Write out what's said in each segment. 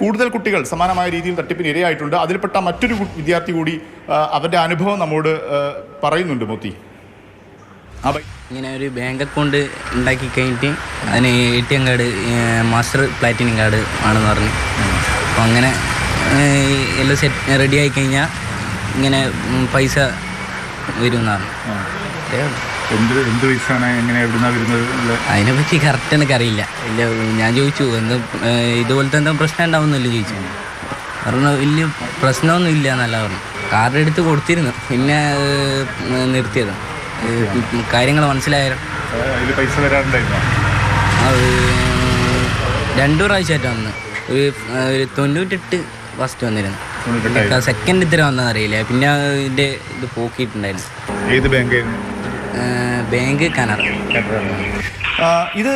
കൂടുതൽ കുട്ടികൾ സമാനമായ രീതിയിൽ തട്ടിപ്പിന് ഇരയായിട്ടുണ്ട്. അതിൽപ്പെട്ട മറ്റൊരു വിദ്യാർത്ഥി കൂടി അവരുടെ അനുഭവം നമ്മോട് പറയുന്നുണ്ട്. മോത്തി, ഇങ്ങനെ ഒരു ബാങ്ക് അക്കൗണ്ട് ഉണ്ടാക്കി കഴിഞ്ഞിട്ട് അതിന് ATM card master platinum card ആണെന്ന് പറഞ്ഞു. അപ്പോൾ അങ്ങനെ എല്ലാം സെറ്റ് റെഡി ആയി കഴിഞ്ഞാൽ ഇങ്ങനെ പൈസ വരുമെന്നാണ്. അതിനെപ്പറ്റി കറക്റ്റ് എനിക്കറിയില്ല. ഇല്ല, ഞാൻ ചോദിച്ചു ഇതുപോലത്തെ എന്താ പ്രശ്നം ഉണ്ടാവുന്നില്ല ചോദിച്ചു. പറഞ്ഞു വലിയ പ്രശ്നമൊന്നും ഇല്ല എന്നല്ല പറഞ്ഞു. കാർഡ് എടുത്ത് കൊടുത്തിരുന്നു, പിന്നെ നിർത്തിയതാണ്. കാര്യങ്ങൾ മനസ്സിലായാലും 2 പ്രാവശ്യമായിട്ട് വന്ന് ഒരു 98 ഫസ്റ്റ് വന്നിരുന്നു. സെക്കൻഡ് ഇത്ര വന്നതറിയില്ല. പിന്നെ ഇതിൻ്റെ ഇത് പോക്കിയിട്ടുണ്ടായിരുന്നു. ബാങ്ക് കനറ. ഇത്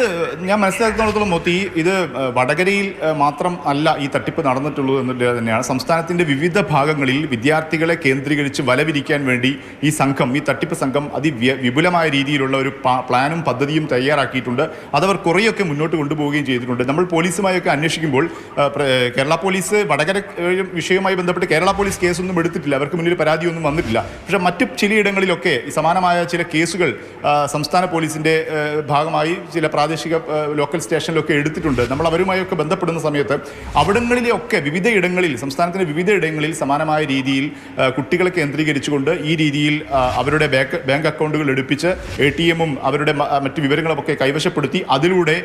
ഞാൻ മനസ്സിലാക്കുന്നിടത്തോളം മോത്തി, ഇത് വടകരയിൽ മാത്രം അല്ല ഈ തട്ടിപ്പ് നടന്നിട്ടുള്ളൂ എന്നുള്ളത് തന്നെയാണ്. സംസ്ഥാനത്തിൻ്റെ വിവിധ ഭാഗങ്ങളിൽ വിദ്യാർത്ഥികളെ കേന്ദ്രീകരിച്ച് വലവിരിക്കാൻ വേണ്ടി ഈ തട്ടിപ്പ് സംഘം വിപുലമായ രീതിയിലുള്ള ഒരു പ്ലാനും പദ്ധതിയും തയ്യാറാക്കിയിട്ടുണ്ട്. അതവർ കുറേയൊക്കെ മുന്നോട്ട് കൊണ്ടുപോവുകയും ചെയ്തിട്ടുണ്ട്. നമ്മൾ പോലീസുമായൊക്കെ അന്വേഷിക്കുമ്പോൾ കേരള പോലീസ് വടകര വിഷയവുമായി ബന്ധപ്പെട്ട് കേരള പോലീസ് കേസൊന്നും എടുത്തിട്ടില്ല, അവർക്ക് മുന്നിൽ പരാതിയൊന്നും വന്നിട്ടില്ല. പക്ഷേ മറ്റ് ചിലയിടങ്ങളിലൊക്കെ സമാനമായ ചില കേസുകൾ സംസ്ഥാന പോലീസിൻ്റെ ഭാഗമായി ചില പ്രാദേശിക ലോക്കൽ സ്റ്റേഷനിലൊക്കെ എടുത്തിട്ടുണ്ട്. നമ്മൾ അവരുമായൊക്കെ ബന്ധപ്പെടുന്ന സമയത്ത് അവിടങ്ങളിലൊക്കെ സംസ്ഥാനത്തിൻ്റെ വിവിധ ഇടങ്ങളിൽ സമാനമായ രീതിയിൽ കുട്ടികളെ കേന്ദ്രീകരിച്ചുകൊണ്ട് ഈ രീതിയിൽ അവരുടെ ബാങ്ക് അക്കൗണ്ടുകൾ എടുപ്പിച്ച് ATM-ഉം അവരുടെ മറ്റ് വിവരങ്ങളുമൊക്കെ കൈവശപ്പെടുത്തി അതിലൂടെ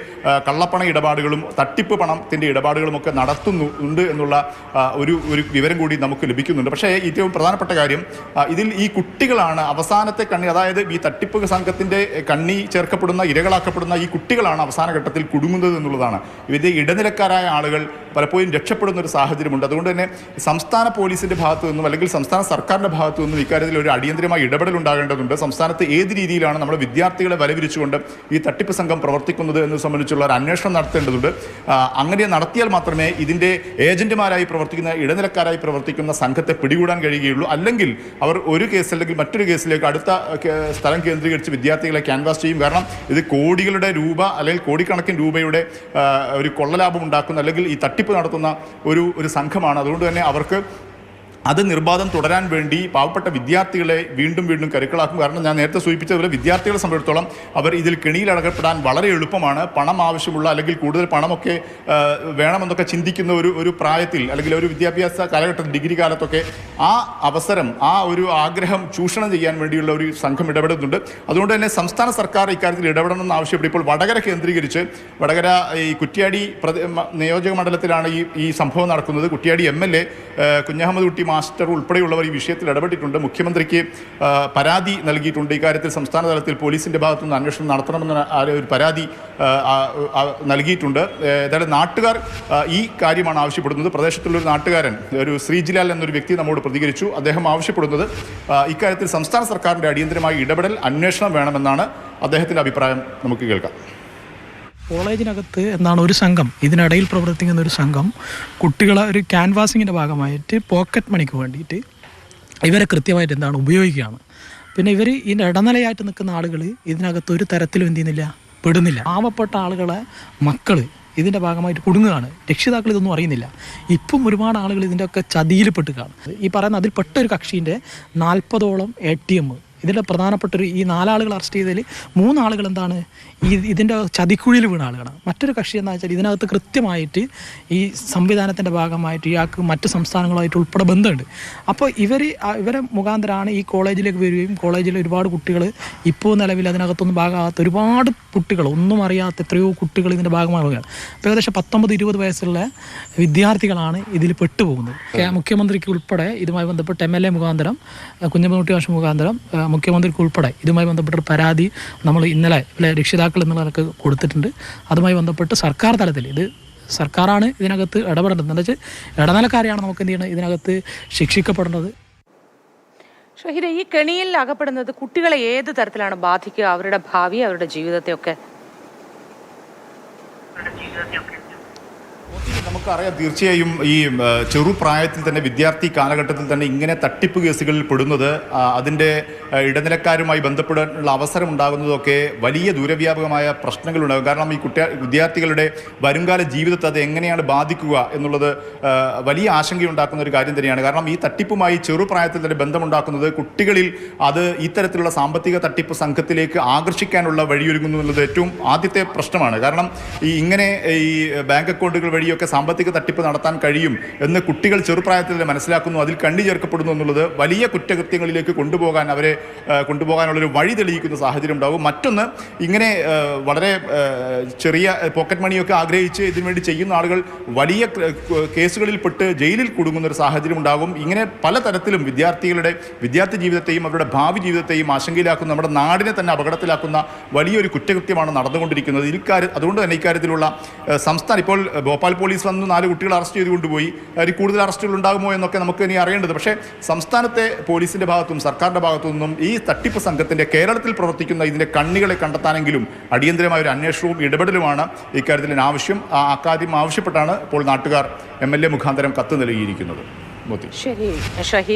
കള്ളപ്പണ ഇടപാടുകളും തട്ടിപ്പ് പണത്തിൻ്റെ ഇടപാടുകളുമൊക്കെ നടത്തുന്നുണ്ട് എന്നുള്ള ഒരു വിവരം കൂടി നമുക്ക് ലഭിക്കുന്നുണ്ട്. പക്ഷേ ഏറ്റവും പ്രധാനപ്പെട്ട കാര്യം ഇതിൽ ഈ കുട്ടികളാണ് അവസാനത്തെ കണ്ണി. അതായത് ഈ തട്ടിപ്പ് സംഘത്തിൻ്റെ കണ്ണി ചേർക്കപ്പെടുന്ന ഇരകളാക്കപ്പെടുന്ന ഈ കുട്ടികളാണ് അവസാന ഘട്ടത്തിൽ കുടുങ്ങുന്നത് എന്നുള്ളതാണ്. ഇതിൻ്റെ ഇടനിലക്കാരായ ആളുകൾ പലപ്പോഴും രക്ഷപ്പെടുന്ന ഒരു സാഹചര്യമുണ്ട്. അതുകൊണ്ട് തന്നെ സംസ്ഥാന പോലീസിൻ്റെ ഭാഗത്തു നിന്നും അല്ലെങ്കിൽ സംസ്ഥാന സർക്കാരിൻ്റെ ഭാഗത്തു നിന്നും ഇക്കാര്യത്തിൽ ഒരു അടിയന്തരമായ ഇടപെടൽ ഉണ്ടാകേണ്ടതുണ്ട്. സംസ്ഥാനത്ത് ഏത് രീതിയിലാണ് നമ്മുടെ വിദ്യാർത്ഥികളെ വലവിരിച്ചുകൊണ്ട് ഈ തട്ടിപ്പ് സംഘം പ്രവർത്തിക്കുന്നത് എന്ന് സംബന്ധിച്ചുള്ള ഒരു അന്വേഷണം നടത്തേണ്ടതുണ്ട്. അങ്ങനെ നടത്തിയാൽ മാത്രമേ ഇതിൻ്റെ ഏജന്റുമാരായി പ്രവർത്തിക്കുന്ന ഇടനിലക്കാരായി പ്രവർത്തിക്കുന്ന സംഘത്തെ പിടികൂടാൻ കഴിയുകയുള്ളൂ. അല്ലെങ്കിൽ അവർ ഒരു കേസ് അല്ലെങ്കിൽ മറ്റൊരു കേസിലേക്ക് അടുത്ത സ്ഥലം കേന്ദ്രീകരിച്ച് വിദ്യാർത്ഥികളെ ക്യാൻവാസ് ചെയ്യും. കാരണം ഇത് കോടികളുടെ രൂപ അല്ലെങ്കിൽ കോടിക്കണക്കിന് രൂപയുടെ ഒരു കൊള്ളലാഭം ഉണ്ടാക്കുന്ന അല്ലെങ്കിൽ ഈ തട്ടിപ്പ് നടത്തുന്ന ഒരു സംഘമാണ്. അതുകൊണ്ട് തന്നെ അവർക്ക് അത് നിർബാധം തുടരാൻ വേണ്ടി പാവപ്പെട്ട വിദ്യാർത്ഥികളെ വീണ്ടും കരുക്കളാക്കും. കാരണം ഞാൻ നേരത്തെ സൂചിപ്പിച്ചതുപോലെ വിദ്യാർത്ഥികളെ സംബന്ധിച്ചിടത്തോളം അവർ ഇതിൽ കെണിയിലകപ്പെടാൻ വളരെ എളുപ്പമാണ്. പണം ആവശ്യമുള്ള അല്ലെങ്കിൽ കൂടുതൽ പണമൊക്കെ വേണമെന്നൊക്കെ ചിന്തിക്കുന്ന ഒരു പ്രായത്തിൽ അല്ലെങ്കിൽ ഒരു വിദ്യാഭ്യാസ കാലഘട്ടത്തിൽ ഡിഗ്രി കാലത്തൊക്കെ ആ അവസരം ഒരു ആഗ്രഹം ചൂഷണം ചെയ്യാൻ വേണ്ടിയുള്ള ഒരു സംഘം ഇടപെടുന്നുണ്ട്. അതുകൊണ്ട് തന്നെ സംസ്ഥാന സർക്കാർ ഇക്കാര്യത്തിൽ ഇടപെടണമെന്ന് ആവശ്യപ്പെട്ടു. ഇപ്പോൾ വടകര കേന്ദ്രീകരിച്ച് വടകര ഈ കുറ്റ്യാടി നിയോജക മണ്ഡലത്തിലാണ് ഈ സംഭവം നടക്കുന്നത്. കുറ്റ്യാടി MLA കുഞ്ഞഹമ്മദ് കുട്ടി മാസ്റ്റർ ഉൾപ്പെടെയുള്ളവർ ഈ വിഷയത്തിൽ ഇടപെട്ടിട്ടുണ്ട്. മുഖ്യമന്ത്രിക്ക് പരാതി നൽകിയിട്ടുണ്ട്. ഇക്കാര്യത്തിൽ സംസ്ഥാന തലത്തിൽ പോലീസിൻ്റെ ഭാഗത്തുനിന്ന് അന്വേഷണം നടത്തണമെന്ന് ഒരു പരാതി നൽകിയിട്ടുണ്ട്. ഏതായാലും നാട്ടുകാർ ഈ കാര്യമാണ് ആവശ്യപ്പെടുന്നത്. പ്രദേശത്തുള്ളൊരു നാട്ടുകാരൻ, ഒരു ശ്രീജിലാൽ എന്നൊരു വ്യക്തി നമ്മോട് പ്രതികരിച്ചു. അദ്ദേഹം ആവശ്യപ്പെടുന്നത് ഇക്കാര്യത്തിൽ സംസ്ഥാന സർക്കാരിൻ്റെ അടിയന്തരമായ ഇടപെടൽ അന്വേഷണം വേണമെന്നാണ് അദ്ദേഹത്തിൻ്റെ അഭിപ്രായം. നമുക്ക് കേൾക്കാം. കോളേജിനകത്ത് എന്താണ് ഒരു സംഘം, ഇതിനിടയിൽ പ്രവർത്തിക്കുന്ന ഒരു സംഘം കുട്ടികളെ ഒരു ക്യാൻവാസിങ്ങിൻ്റെ ഭാഗമായിട്ട് പോക്കറ്റ് മണിക്ക് വേണ്ടിയിട്ട് ഇവരെ കൃത്യമായിട്ട് എന്താണ് ഉപയോഗിക്കുകയാണ്. പിന്നെ ഇവർ ഇതിൻ്റെ ഇടനിലയായിട്ട് നിൽക്കുന്ന ആളുകൾ ഇതിനകത്ത് ഒരു തരത്തിലും എന്ത് ചെയ്യുന്നില്ല, പെടുന്നില്ല. പാവപ്പെട്ട ആളുകളെ മക്കൾ ഇതിൻ്റെ ഭാഗമായിട്ട് കുടുങ്ങുകയാണ്. രക്ഷിതാക്കൾ ഇതൊന്നും അറിയുന്നില്ല. ഇപ്പം ഒരുപാട് ആളുകൾ ഇതിൻ്റെയൊക്കെ ചതിയിൽ പെട്ടുകയാണ്. ഈ പറയുന്ന അതിൽ പെട്ട ഒരു കക്ഷീൻ്റെ 40ഓളം ATM ഇതിൻ്റെ പ്രധാനപ്പെട്ടൊരു ഈ 4 ആളുകൾ അറസ്റ്റ് ചെയ്തതിൽ 3 ആളുകൾ എന്താണ് ഇതിൻ്റെ ചതിക്കുഴിയിൽ വീണ ആളുകളാണ്. മറ്റൊരു കക്ഷി എന്താ വെച്ചാൽ ഇതിനകത്ത് കൃത്യമായിട്ട് ഈ സംവിധാനത്തിൻ്റെ ഭാഗമായിട്ട് ഇയാൾക്ക് മറ്റ് സംസ്ഥാനങ്ങളുമായിട്ട് ഉൾപ്പെടെ ബന്ധമുണ്ട്. അപ്പോൾ ഇവരെ മുഖാന്തരമാണ് ഈ കോളേജിലേക്ക് വരികയും കോളേജിൽ ഒരുപാട് കുട്ടികൾ ഇപ്പോൾ നിലവിൽ അതിനകത്തൊന്നും ഭാഗമാകാത്ത ഒരുപാട് കുട്ടികൾ, ഒന്നും അറിയാത്ത എത്രയോ കുട്ടികൾ ഇതിൻ്റെ ഭാഗമാവുകയാണ്. അപ്പോൾ ഏകദേശം 19-20 വയസ്സുള്ള വിദ്യാർത്ഥികളാണ് ഇതിൽ പെട്ടുപോകുന്നത്. മുഖ്യമന്ത്രിക്ക് ഉൾപ്പെടെ ഇതുമായി ബന്ധപ്പെട്ട് MLA മുഖാന്തരം, കുഞ്ഞമ്മദ് മാഷ് മുഖാന്തരം മുഖ്യമന്ത്രിക്ക് ഉൾപ്പെടെ ഇതുമായി ബന്ധപ്പെട്ട പരാതി നമ്മൾ ഇന്നലെ രക്ഷിതാക്കൾ എന്നുള്ളതൊക്കെ കൊടുത്തിട്ടുണ്ട്. അതുമായി ബന്ധപ്പെട്ട് സർക്കാർ തലത്തിൽ ഇത് സർക്കാരാണ് ഇതിനകത്ത് ഇടപെടേണ്ടത്. എന്താ വെച്ചാൽ ഇടനിലക്കാരെയാണ് നമുക്ക് എന്ത് ചെയ്യണം ഇതിനകത്ത് ശിക്ഷിക്കപ്പെടേണ്ടത്. ഷഹീദ, ഈ കെണിയിൽ അകപ്പെടുന്നത് കുട്ടികളെ ഏത് തരത്തിലാണ് ബാധിക്കുക, അവരുടെ ഭാവി, അവരുടെ ജീവിതത്തെയൊക്കെ? നമുക്കറിയാം തീർച്ചയായും ഈ ചെറുപ്രായത്തിൽ തന്നെ വിദ്യാർത്ഥി കാലഘട്ടത്തിൽ തന്നെ ഇങ്ങനെ തട്ടിപ്പ് കേസുകളിൽ പെടുന്നത് അതിൻ്റെ ഇടനിലക്കാരുമായി ബന്ധപ്പെടാനുള്ള അവസരം ഉണ്ടാകുന്നതൊക്കെ വലിയ ദൂരവ്യാപകമായ പ്രശ്നങ്ങളുണ്ടാകും. കാരണം ഈ വിദ്യാർത്ഥികളുടെ വരുംകാല ജീവിതത്തെ അത് എങ്ങനെയാണ് ബാധിക്കുക എന്നുള്ളത് വലിയ ആശങ്കയുണ്ടാക്കുന്ന ഒരു കാര്യം തന്നെയാണ്. കാരണം ഈ തട്ടിപ്പുമായി ചെറുപ്രായത്തിൽ തന്നെ ബന്ധമുണ്ടാക്കുന്നത് കുട്ടികളിൽ അത് ഇത്തരത്തിലുള്ള സാമ്പത്തിക തട്ടിപ്പ് സംഘത്തിലേക്ക് ആകർഷിക്കാനുള്ള വഴിയൊരുങ്ങുന്നു എന്നുള്ളത് ഏറ്റവും ആദ്യത്തെ പ്രശ്നമാണ്. കാരണം ഇങ്ങനെ ഈ ബാങ്ക് അക്കൗണ്ടുകൾ വഴിയൊക്കെ സാമ്പത്തിക തട്ടിപ്പ് നടത്താൻ കഴിയും എന്ന് കുട്ടികൾ ചെറുപ്രായത്തിൽ തന്നെ മനസ്സിലാക്കുന്നു, അതിൽ കണ്ണി ചേർക്കപ്പെടുന്നു എന്നുള്ളത് വലിയ കുറ്റകൃത്യങ്ങളിലേക്ക് കൊണ്ടുപോകാനുള്ളൊരു വഴി തെളിയിക്കുന്ന സാഹചര്യം ഉണ്ടാകും. മറ്റൊന്ന്, ഇങ്ങനെ വളരെ ചെറിയ പോക്കറ്റ് മണിയൊക്കെ ആഗ്രഹിച്ച് ഇതിനുവേണ്ടി ചെയ്യുന്ന ആളുകൾ വലിയ കേസുകളിൽ പെട്ട് ജയിലിൽ കുടുങ്ങുന്ന ഒരു സാഹചര്യം ഉണ്ടാകും. ഇങ്ങനെ പലതരത്തിലും വിദ്യാർത്ഥി ജീവിതത്തെയും അവരുടെ ഭാവി ജീവിതത്തെയും ആശങ്കയിലാക്കുന്ന, നമ്മുടെ നാടിനെ തന്നെ അപകടത്തിലാക്കുന്ന വലിയൊരു കുറ്റകൃത്യമാണ് നടന്നുകൊണ്ടിരിക്കുന്നത്. അതുകൊണ്ട് തന്നെ ഇക്കാര്യത്തിലുള്ള സംസ്ഥാനം, ഇപ്പോൾ ഭോപ്പാൽ പോലീസ് വന്ന് 4 കുട്ടികൾ അറസ്റ്റ് ചെയ്ത് കൊണ്ടുപോയി. അതിൽ കൂടുതൽ അറസ്റ്റുകൾ ഉണ്ടാകുമോ എന്നൊക്കെ നമുക്ക് ഇനി അറിയേണ്ടത്. പക്ഷേ സംസ്ഥാനത്തെ പോലീസിൻ്റെ ഭാഗത്തും സർക്കാരിൻ്റെ ഭാഗത്തു നിന്നും ഈ തട്ടിപ്പ് സംഘത്തിൻ്റെ കേരളത്തിൽ പ്രവർത്തിക്കുന്ന ഇതിൻ്റെ കണ്ണികളെ കണ്ടെത്താനെങ്കിലും അടിയന്തരമായ ഒരു അന്വേഷണവും ഇടപെടലുമാണ് ഇക്കാര്യത്തിൽ ആവശ്യം. അക്കാര്യം ആവശ്യപ്പെട്ടാണ് ഇപ്പോൾ നാട്ടുകാർ MLA മുഖാന്തരം കത്ത് നൽകിയിരിക്കുന്നത്. ശരി ഷഹീദ്.